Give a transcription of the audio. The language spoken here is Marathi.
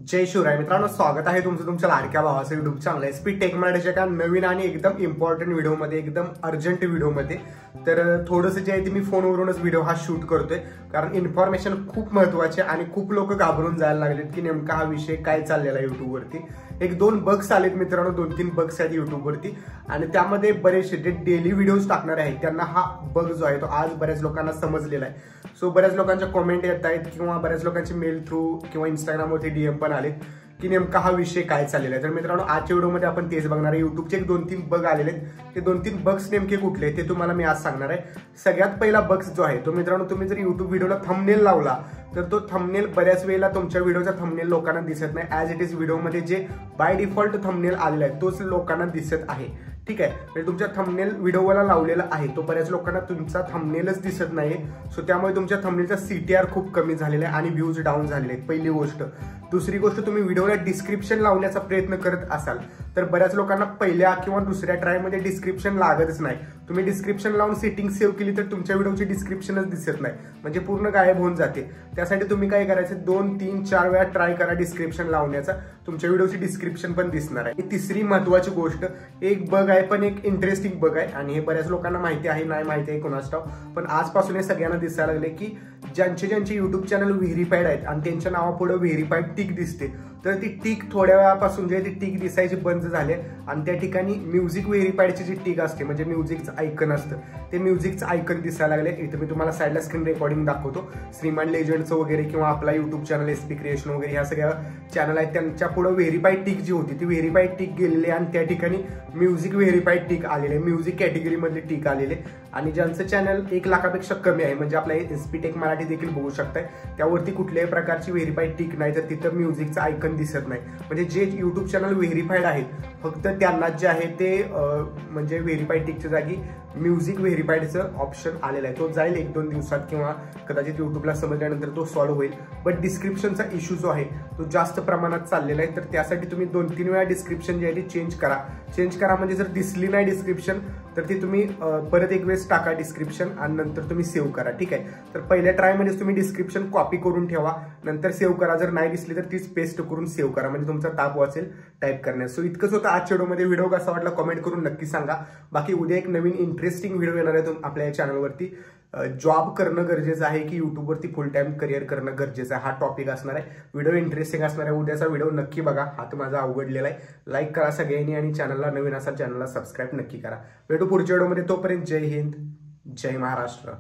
जय शिवराय मित्रांनो, स्वागत आहे तुमचं तुमच्या लाडक्या भावाचं युट्यूब चॅनल एसपी टेक मराठीच्या एका नवीन आणि एकदम इम्पॉर्टंट व्हिडिओमध्ये, एकदम अर्जंट व्हिडिओमध्ये. तर थोडंसं जे आहे ते मी फोनवरूनच व्हिडिओ हा शूट करतोय, कारण इन्फॉर्मेशन खूप महत्त्वाची आणि खूप लोक घाबरून जायला लागलेत की नेमका हा विषय काय चाललेला आहे युट्यूबवरती. एक दोन बग्स आलेत मित्रांनो, 2-3 बग्स आहेत युट्यूबवरती आणि त्यामध्ये बरेचसे जे डेली व्हिडिओज टाकणारे आहेत त्यांना हा बग जो आहे तो आज बऱ्याच लोकांना समजलेला आहे. सो बऱ्याच लोकांच्या कमेंट येत आहेत किंवा बऱ्याच लोकांचे मेल थ्रू किंवा इंस्टाग्रामवरती डीएम पण आलेत की नेमका हा विषय काय चाललेला आहे. तर मित्रांनो, आजच्या व्हिडिओमध्ये आपण तेच बघणार आहे. युट्यूबचे एक 2-3 बग आलेले आहेत. ते 2-3 बग्स नेमके कुठले ते तुम्हाला मी आज सांगणार आहे. सगळ्यात पहिला बग्स जो आहे तो मित्रांनो, तुम्ही जर युट्यूब व्हिडिओला थंबनेल लावला तर तो थंबनेल बऱ्याच वेळेला तुमच्या व्हिडिओचा थंबनेल लोकांना दिसत नाही. ॲज इट इज व्हिडिओमध्ये जे बाय डिफॉल्ट थंबनेल आलेला आहे तोच लोकांना दिसत आहे. ठीक आहे, म्हणजे तुमच्या थंबनेल व्हिडिओला लावलेला आहे तो बऱ्याच लोकांना तुमचा थंबनेलच दिसत नाही. सो त्यामुळे तुमच्या थंबनेलचा CTR खूप कमी झालेला आहे आणि व्ह्यूज डाऊन झालेले आहेत. पहिली गोष्ट. दुसरी गोष्ट, तुम्ही व्हिडिओला डिस्क्रिप्शन लावण्याचा प्रयत्न करत असाल तर बऱ्याच लोकांना पहिल्या किंवा दुसऱ्या ट्रायमध्ये डिस्क्रिप्शन लागतच नाही. तुम्ही डिस्क्रिप्शन लावून सेटिंग सेव्ह केली तर तुमच्या व्हिडिओची डिस्क्रिप्शनच दिसत नाही, म्हणजे पूर्ण गायब होऊन जाते. त्यासाठी तुम्ही काय करायचं, 2, 3, 4 वेळा ट्राय करा डिस्क्रिप्शन लावण्याचा, तुमच्या व्हिडिओची डिस्क्रिप्शन पण दिसणार आहे. तिसरी महत्वाची गोष्ट, एक बग आहे पण एक इंटरेस्टिंग बग आहे आणि हे बऱ्याच लोकांना माहिती आहे, नाही माहिती आहे कोणास ठाऊक, पण आजपासून हे सगळ्यांना दिसायला लागले की ज्यांचे युट्यूब चॅनल व्हेरीफाईड आहेत आणि त्यांच्या नावापुढे व्हेरीफाईड टिक दिसते, तर ती टिक थोड्या वेळापासून जे ती टिक दिसायची बंद झाली आणि त्या ठिकाणी म्युझिक व्हेरीफाईडची जी टिक असते, म्हणजे म्युझिकचं आयकन असतं, ते म्युझिकचं आयकन दिसायला लागले. इथं मी तुम्हाला साईडला स्क्रीन रेकॉर्डिंग दाखवतो. श्रीमान लेजंडचं वगैरे किंवा आपला युट्यूब चॅनल एसपी क्रिएशन वगैरे ह्या सगळ्या चॅनल आहेत, त्यांच्या पुढे व्हेरीफाईड टिक जी होती ती व्हेरीफाईड टिक गेलेली आणि त्या ठिकाणी म्युझिक व्हेरीफाईड टिक आलेले, म्युझिक कॅटेगरीमधली टिक आलेले. आणि ज्यांचं चॅनल 1 लाखापेक्षा कमी आहे, म्हणजे आपला एसपी टेक मराठी देखील बघू शकताय, त्यावरती कुठल्याही प्रकारची व्हेरीफाईड टिक नाही, तर तिथं म्युझिकचं आयकन दिसत नाही. म्हणजे जे युट्यूब चॅनल व्हेरीफाईड आहेत फक्त त्यांना जे आहे ते म्हणजे व्हेरीफाईड टिकच्या जागी म्युझिक व्हेरीफाईडचं ऑप्शन आलेलं आहे. तो जाईल 1-2 दिवसात किंवा कदाचित युट्यूबला समजल्यानंतर तो सॉल्व्ह होईल. बट डिस्क्रिप्शनचा इश्यू जो आहे तो जास्त प्रमाणात चाललेला आहे, तर त्यासाठी तुम्ही 2-3 वेळा डिस्क्रिप्शन जे आहे ती चेंज करा. म्हणजे जर दिसली नाही डिस्क्रिप्शन तर ती तुम्ही परत एक वेळेस टाका डिस्क्रिप्शन आणि नंतर तुम्ही सेव्ह करा. ठीक आहे, तर पहिल्या ट्रायमध्येच तुम्ही डिस्क्रिप्शन कॉपी करून ठेवा, नंतर सेव्ह करा. जर नाही दिसली तर तीच पेस्ट करून सेव्ह करा, म्हणजे तुमचा ताप वाचेल टाईप करण्यास. सो इतकंच होतं आजच्या व्हिडिओमध्ये. व्हिडिओ कसा वाटला कमेंट करून नक्की सांगा. बाकी उद्या एक नवीन इंटरेस्टिंग व्हिडिओ येणार आहे आपल्या या चॅनलवरती. जॉब करणं गरजेचं आहे की युट्यूबवरती फुल टाइम करिअर करणं गरजेचं आहे, हा टॉपिक असणार आहे. व्हिडिओ इंटरेस्टिंग असणार आहे. उद्याचा व्हिडिओ नक्की बघा. हात माझा अवघडलेला आहे. लाईक करा सगळ्यांनी आणि चॅनलला नवीन असाल चॅनलला सबस्क्राईब नक्की करा. भेटू पुढच्या व्हिडिओमध्ये. तोपर्यंत जय हिंद, जय महाराष्ट्र.